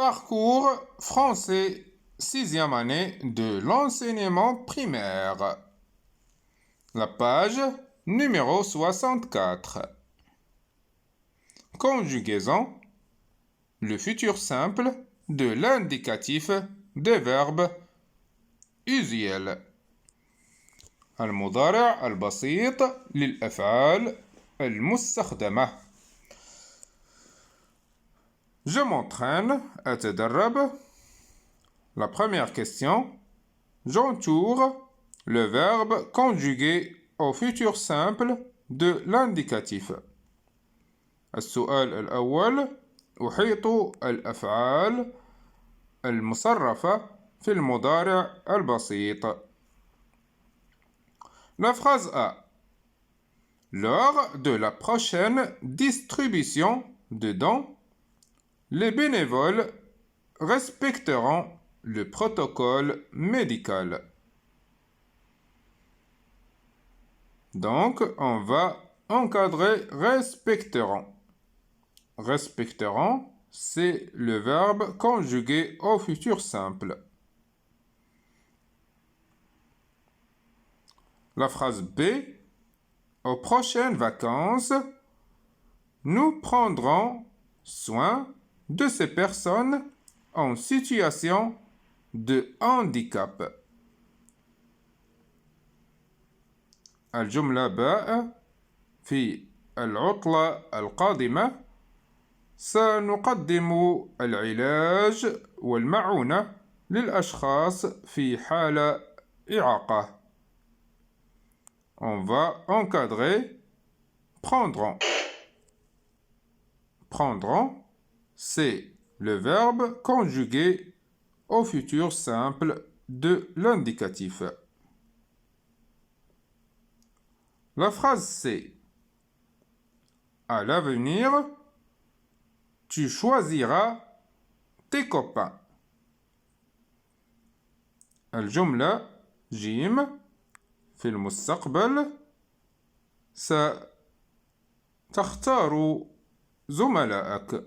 Parcours français, sixième année de l'enseignement primaire. La page numéro 64. Conjugaison. Le futur simple de l'indicatif des verbes usuels. المضارع البسيط للأفعال المستخدمة. Je m'entraîne, أتدرب. La première question. J'entoure le verbe conjugué au futur simple de l'indicatif. السؤال الأول. أحيط الأفعال المصرفة في المضارع البسيط. La phrase A. Lors de la prochaine distribution de dons, les bénévoles respecteront le protocole médical. Donc, on va encadrer respecteront. Respecteront, c'est le verbe conjugué au futur simple. La phrase B. Aux prochaines vacances, nous prendrons soin de ces personnes en situation de handicap. الجملة باء. في العطلة القادمة سنقدم العلاج والمعونة للأشخاص في حالة إعاقة. On va encadrer prendront. Prendront, c'est le verbe conjugué au futur simple de l'indicatif. La phrase C. À l'avenir, tu choisiras tes copains. الجملة جيم. في المستقبل ستختار زملائك.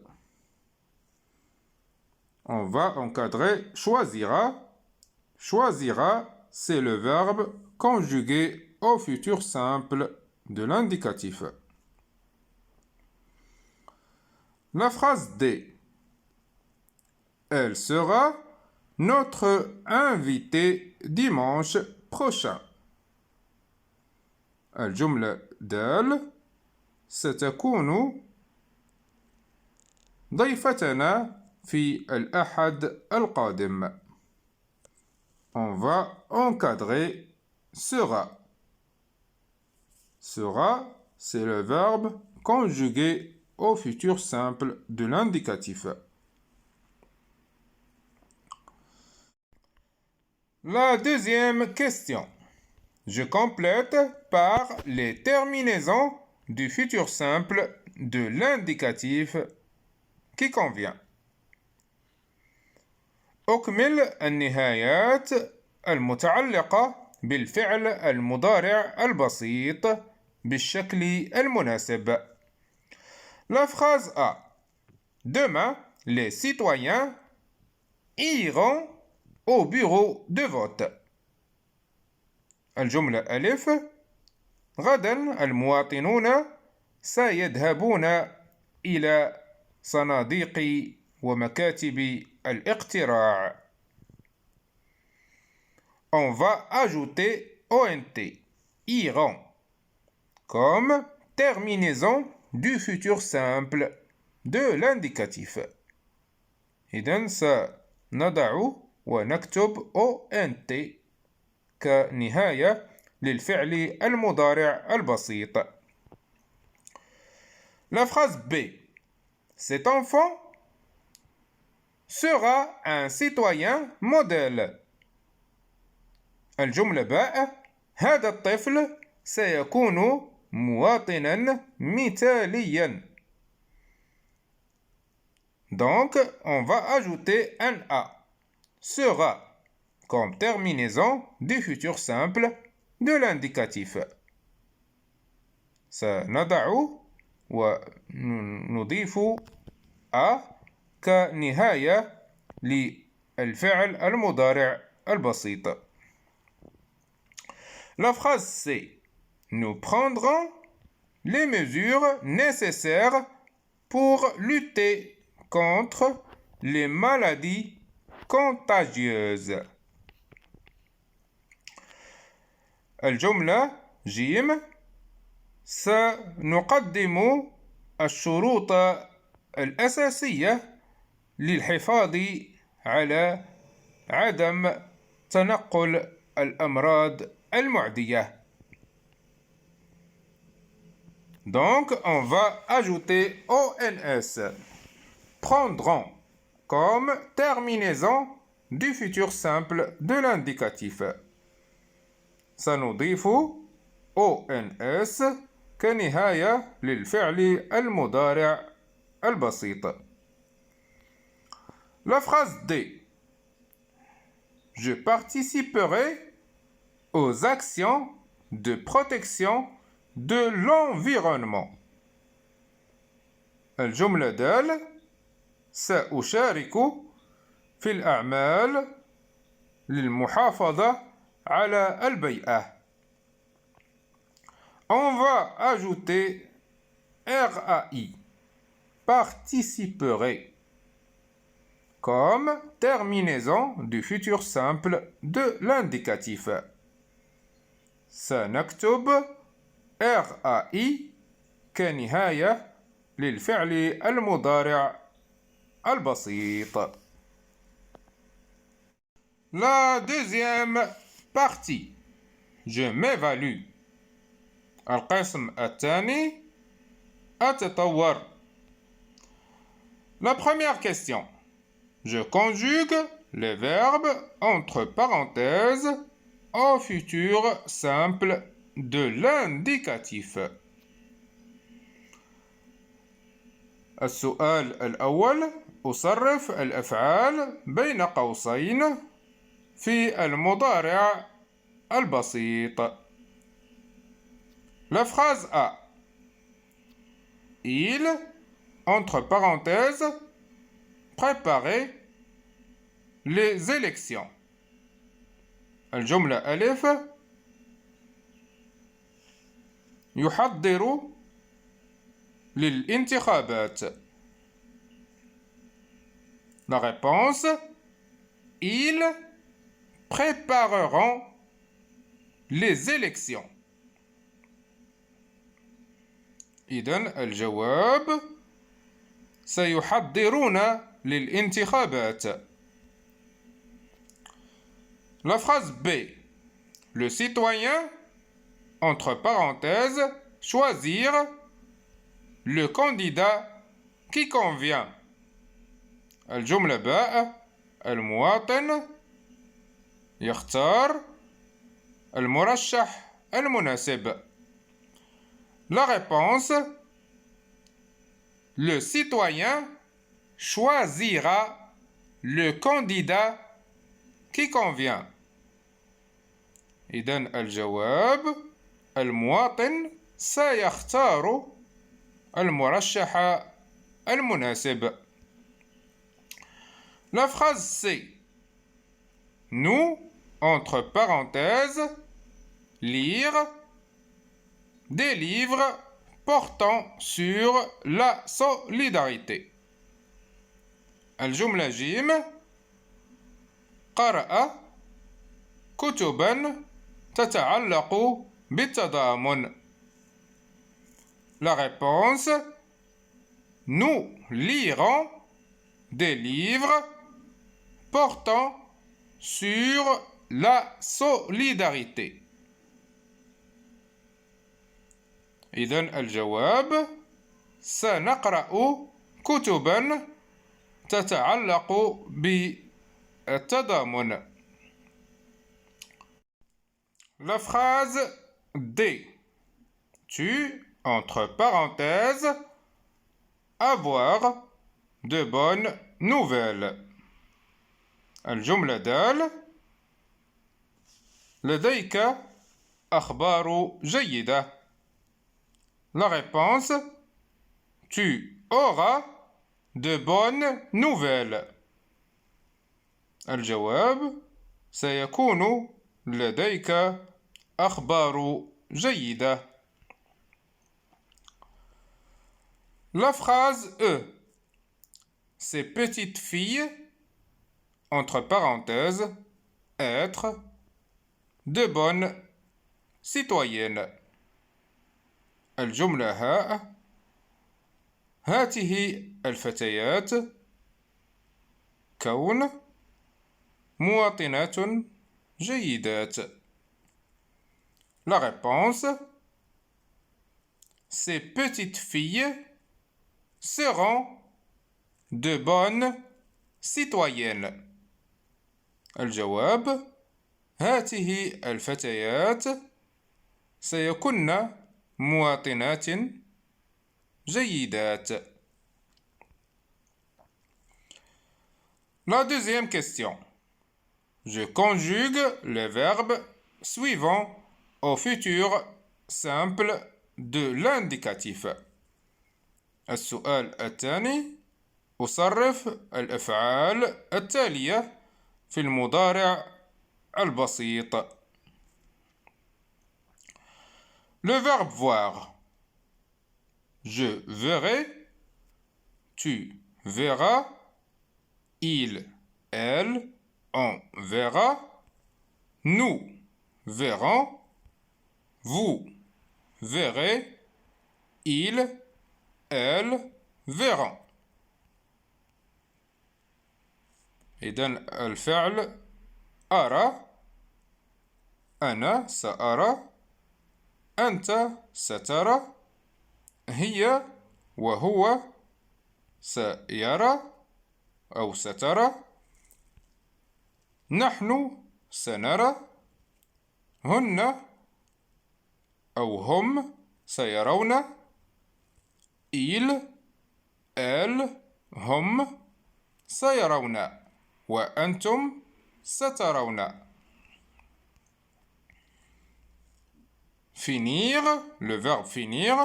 On va encadrer choisira. Choisira, c'est le verbe conjugué au futur simple de l'indicatif. La phrase D. Elle sera notre invitée dimanche prochain. الجملة دال. ستكون ضيفتنا في الأحد القادم. On va encadrer sera. Sera, c'est le verbe conjugué au futur simple de l'indicatif. La deuxième question. Je complète par les terminaisons du futur simple de l'indicatif qui convient. أكمل النهايات المتعلقة بالفعل المضارع البسيط بالشكل المناسب. La phrase A. Demain, les citoyens iront au bureau de vote. الجملة ألف. غدا المواطنون سيذهبون إلى صناديق ومكاتب الاقتراع. On va ajouter ONT, iront, comme terminaison du futur simple de l'indicatif. إذن سنضع ونكتب ONT كنهاية للفعل المضارع البسيط. La phrase B. Cet enfant sera un citoyen modèle. الجملة باء. هذا الطفل سيكون مواطنا مثاليا. Donc, on va ajouter un A. Sera comme terminaison du futur simple de l'indicatif. سنضع ونضيف A كنهاية للفعل المضارع البسيط. La phrase c'est: nous prendrons les mesures nécessaires pour lutter contre les maladies contagieuses. الجملة جيم: سنقدم الشروط الأساسية للحفاظ على عدم تنقل الأمراض المعدية. Donc, on va ajouter ONS. Prendront comme terminaison du futur simple de l'indicatif. سنضيف ONS كنهاية للفعل المضارع البسيط. La phrase D. Je participerai aux actions de protection de l'environnement. الجملة دال: سأشارك في الأعمال للمحافظة على البيئة. On va ajouter RAI, participerai, comme terminaison du futur simple de l'indicatif. سنكتب RAI كنهاية للفعل المضارع البسيط. La deuxième partie. Je m'évalue. القسم الثاني: أتطور. La première question. Je conjugue les verbes entre parenthèses au futur simple de l'indicatif. السؤال الأول: أصرف الأفعال بين قوسين في المضارع البسيط. La phrase A. Il, entre parenthèses, préparait les élections. الجملة ألف: يحضر للانتخابات. La réponse: ils prépareront les élections. إذن الجواب: سيحضرون للانتخابات. La phrase B. Le citoyen, entre parenthèses, choisir le candidat qui convient. الجملة باء: المواطن يختار المرشح المناسب. La réponse: le citoyen choisira le candidat qui convient. إذن الجواب: المواطن سيختار المرشح المناسب. La phrase C. Nous, entre parenthèses, lire des livres portant sur la solidarité. الجملة جيم: قرأ كتبا تتعلق بالتضامن. La réponse: nous lirons des livres portant sur la solidarité. إذن الجواب: سنقرأ كتبا تتعلق بالتضامن. La phrase D. Tu, entre parenthèses, avoir de bonnes nouvelles. الجملة دال: لديك أخبار جيدة. La réponse: tu auras de bonnes nouvelles. الجواب: سيكون لديك أخبار جيدة. La phrase E. Ces petites filles, entre parenthèses, être de bonnes citoyennes. الجملة هاء: هاته الفتيات كون مواطنات جيدات. La réponse: ces petites filles seront de bonnes citoyennes. الجواب: هاته الفتيات سيكن مواطنات جيدات. La deuxième question. Je conjugue les verbes suivants au futur simple de l'indicatif. السؤال الثاني: أصرف الأفعال التالية في المضارع البسيط. Le verbe voir. Je verrai, tu verras, il, elle, on verra, nous verrons, vous verrez, il, elle verront. إذن الفعل أرى، أنا سأرى، أنت سترى، هي وهو سيرى أو سترى، نحن سنرى، هن أو هم سيرون، il elle هم سيرون، وأنتم سترون. Finir, le verbe finir.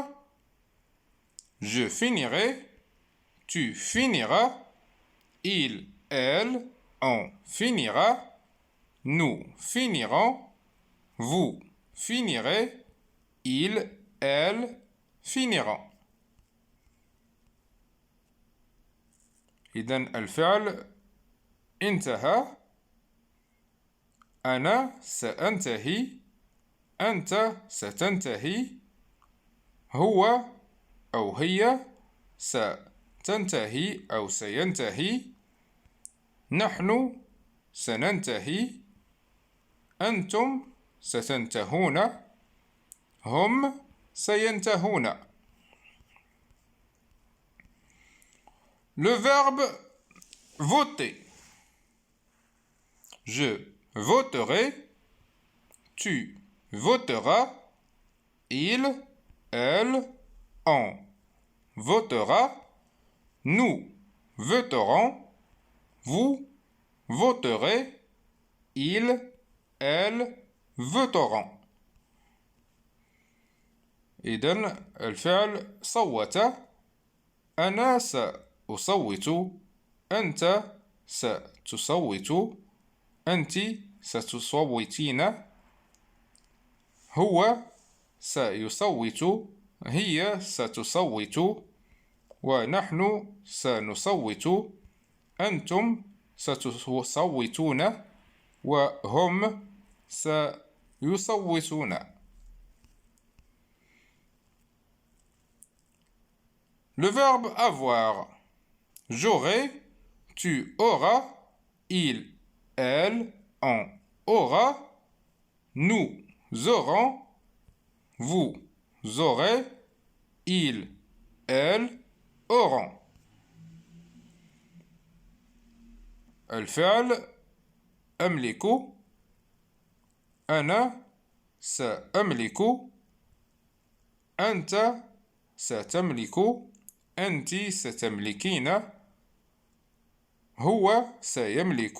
Je finirai, tu finiras, il, elle, on finira, nous finirons, vous finirez, il, elle finiront. إذن الفعل انتهى. أنا سأنتهي، أنت ستنتهي، هو أو هي ستنتهي أو سينتهي، نحن سننتهي، أنتم ستنتهون، هم سينتهون. Le verbe voter. Je voterai, tu voteras, il, elle, on votera, nous voterons, vous voterez, il, elle voteront. إذن الفعل صوت. أنا سأصوت، أنت ستصوت، أنت ستصوتين، هو سيصوت، هي ستصوت، ونحن سنصوت، أنتم ستصوتون، وهم سيصوتون. Le verbe avoir. J'aurai, tu auras, il, elle, on aura, nous aurons, vous aurez, il, elle auront. الفعل أملك. أنا سأملك، أنت ستملك، أنت ستملكين، هو سيملك،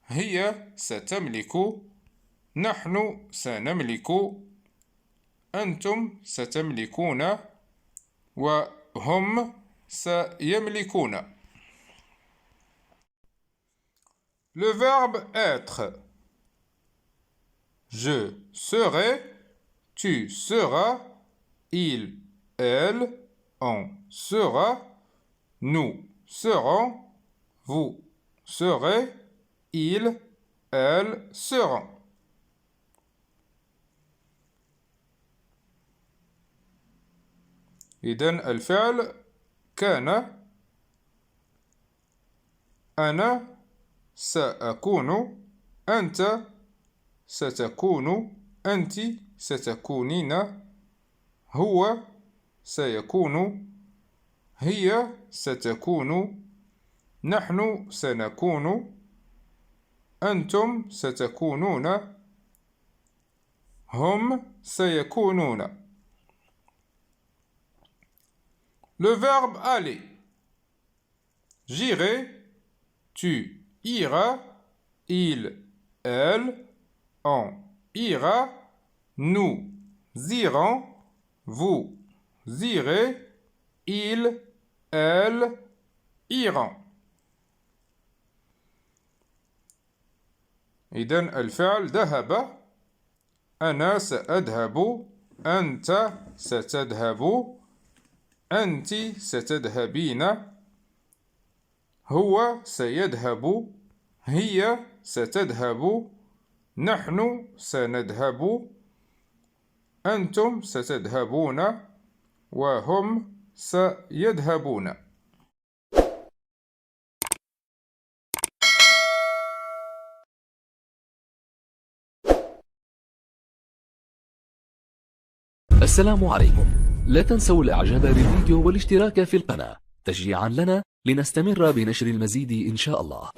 هي ستملك، نحن سنملك، أنتم ستملكون، وهم سيملكون. Le verbe être. Je serai, tu seras, il, elle, on sera, nous serons, vous serez, ils, elles seront. إذن الفعل كان، أنا سأكون، أنت ستكون، أنت ستكونين، هو سيكون، هي ستكون، نحن سنكون، أنتم ستكونون، هم سيكونون. Le verbe aller. J'irai, tu iras, il, elle, on ira, nous irons, vous irez, ils, elles iront. إذن الفعل ذهب. أنا سأذهب، أنت ستذهب، أنت ستذهبين، هو سيذهب، هي ستذهب، نحن سنذهب، أنتم ستذهبون، وهم سيذهبون. السلام عليكم. لا تنسوا الاعجاب بالفيديو والاشتراك في القناة تشجيعا لنا لنستمر بنشر المزيد إن شاء الله.